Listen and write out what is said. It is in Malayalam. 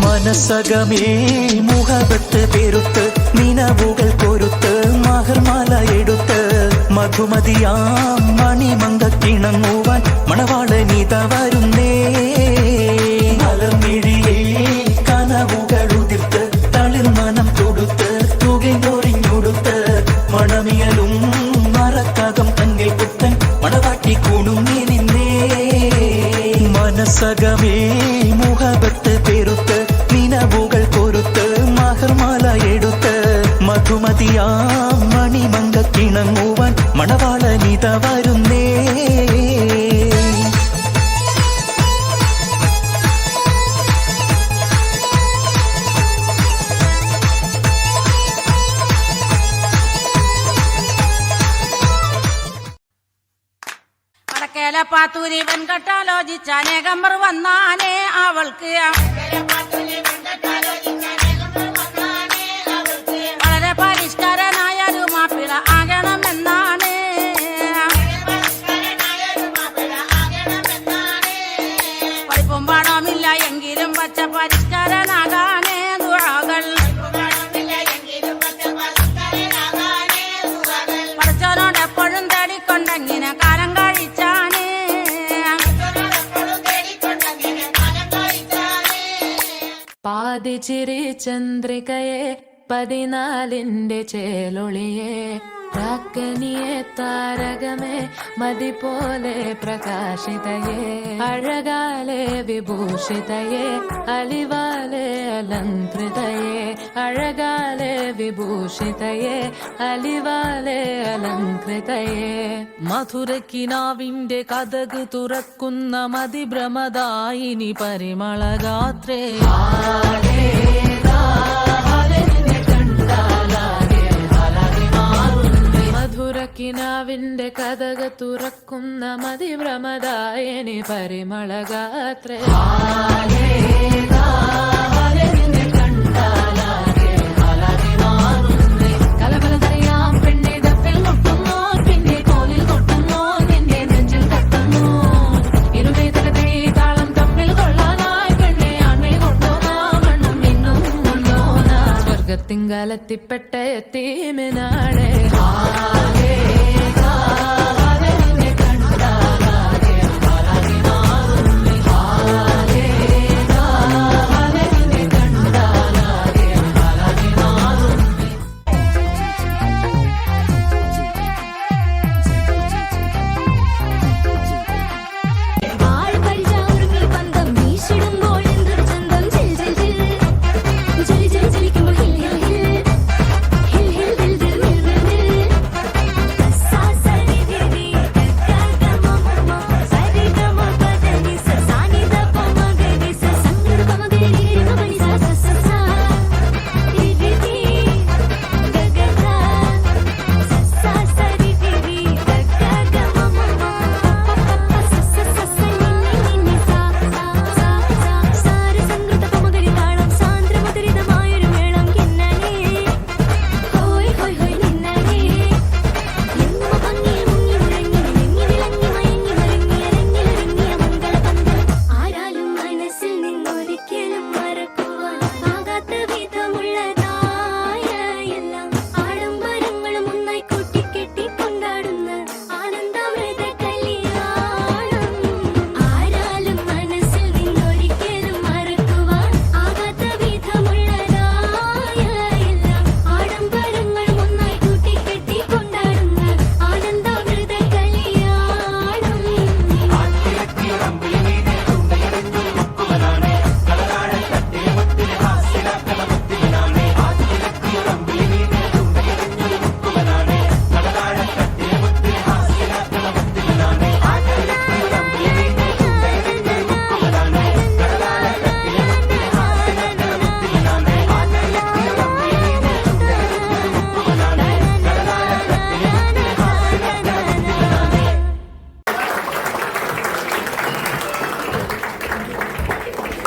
മനസ്സകമേ മുഹബത്ത് പെരുത്ത് നിനവുകൾ കൊരുത്ത് മഹർമാല എടുത്ത് മധുമതിയാം മണിമങ്കക്കിണങ്ങുവാൻ മണവാളനിത വരുന്നേ. മലർമിഴിയേ കനവുകൾ ഉതിർത്ത് തളിർമനം തൊടുത്ത് തുകയൊറിഞ്ഞൊടുത്ത് മണമിയലും മറക്കകം തന്നിൽ പുത്തൻ മണവാട്ടി കൂടുന്നേ നിന്നേ. മനസ്സകമേ മുഹബത്ത് പെരുത്ത് നിനവുകൾ കൊരുത്ത് മഹർമാല എടുത്ത് മധുമതിയാം മണിമങ്കക്കിണങ്ങുവാൻ മണവാളനിത വരുന്നേ. പാത്തൂരി വെൺകട്ടാലോചിച്ച അനേകമ്പർ വന്നാനേ അവൾക്ക് വളരെ പരിഷ്കാരനായൊരു മാപ്പിള ആകണമെന്നാണ്. പഠിപ്പും പാടമില്ല എങ്കിലും പച്ച പരിഷ്കാരനാകാനേ ദുആകൾ പഠിച്ചവനോട് എപ്പോഴും തേടിക്കൊണ്ടെങ്ങനെ കാലം പാതിച്ചിരി ചന്ദ്രികയെ 14ന്റെ ചേലൊളിയെ പ്രാക്കനിയെ താരകമേ മതി പോലെ പ്രകാശിതയെ അഴകാലെ വിഭൂഷിതയെ അലിവാലെ അലങ്കൃതയെ അഴകാലെ വിഭൂഷിതയെ അലിവാലെ അലങ്കൃതയെ മധുരക്കിനാവിന്റെ കഥക് തുറക്കുന്ന മതിഭ്രമദായിനി പരിമളഗാത്രേ. മധുരക്കിനാവിന്റെ കഥക് തുറക്കുന്ന മതിഭ്രമദായിനി പരിമളഗാത്രേ. കലബലതറിയാം പെണ്ണെ ദഫിൽ കൊട്ടുന്നു പിന്നെ കോലിൽ കൊട്ടുന്നു നിന്റെ നെഞ്ചിൽ തട്ടുന്നു ഇരുവേതലത്തെ താളം തമ്മിൽ കൊള്ളാനായി പെണ്ണെ ആൺമേ കൊണ്ടോനാ മണ്ണും മിന്നും കൊണ്ടോനാ സ്വർഗത്തിങ്കലെത്തിപ്പെട്ട എത്തീമിനാടെ.